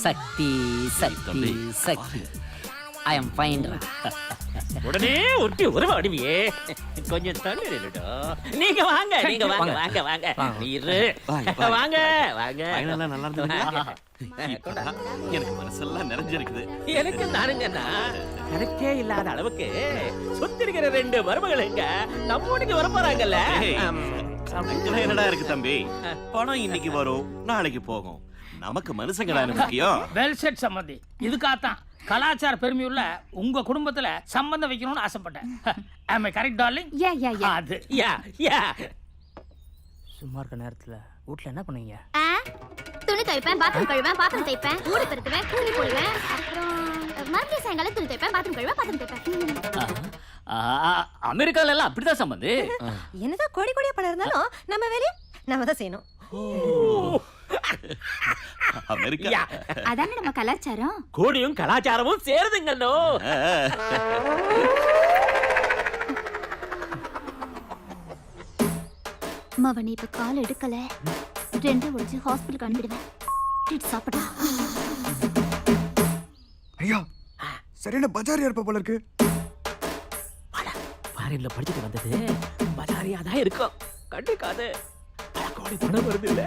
Sakthi Sakthi Sakthi I am fine. உடனே ஒட்டி உருவாடுவியே. கொஞ்சம் தள்ளி நில்லுடா. நீங்க வாங்க நீங்க வாங்க வாங்க வாங்க இரு வாங்க வாங்க. நல்லா இருந்ததுங்களா? எனக்கு மனசெல்லாம் நிறைஞ்சிருக்குது. எனக்கு நானுங்கண்ணா கணக்கே இல்லாத அளவுக்கு சுத்திருக்கிற 2 மருமகளுங்க நம்ம ஊருக்கு வர போறாங்கல்ல. அங்கெல்லாம் என்னடா இருக்கு தம்பி? பணம் இன்னைக்கு வரும் நாளைக்கு போகும். நமக்கு மனுஷங்கடா முக்கியம். வெல் செட் சம்பந்தி. இதுக்காகத்தான் கலாச்சார பெருமையுள்ள உங்க குடும்பத்துல சம்பந்தம் வைக்கணும்னு ஆசைப்பட்டேன். am I correct darling? அது யா யா. சும்மா இருக்க நேரத்துல வீட்ல என்ன பண்ணுவீங்க? துணி துவைப்பேன், பாத்திரம் கழுவேன், பாத்திரம் தேய்ப்பேன், ஊடு பெருக்குவேன், கூலி போடுவேன், அப்புறம் மறுபடியும் சாயங்காலம் துணி துவைப்பேன், பாத்திரம் கழுவேன், பாத்திரம் தேய்ப்பேன். அமெரிக்கால எல்லாம் அப்படிதான் சம்பந்தி. என்னதான் கோடி கோடியா பணம் இருந்தாலும் நம்ம வேலையை நம்ம தான் செய்யணும். அமெரிக்கா அதானே நம்ம கலாச்சாரம். கோடியும் கலாச்சாரமும் சேருதுங்கண்ணோ. மவனி இப்ப கால் எடுக்கல, 2 ஒழிச்சு ஹாஸ்பிட்டலுக்கு அனுப்பிடுவேன். சாப்பிடா. ஐயா சரியான பஜாரியா இருப்ப போல இருக்கு. ஃபாரின்ல படிச்சுட்டு வந்தது பஜாரியா தான் இருக்கும். கண்டுக்காது. கோடி பணம் வருது இல்ல.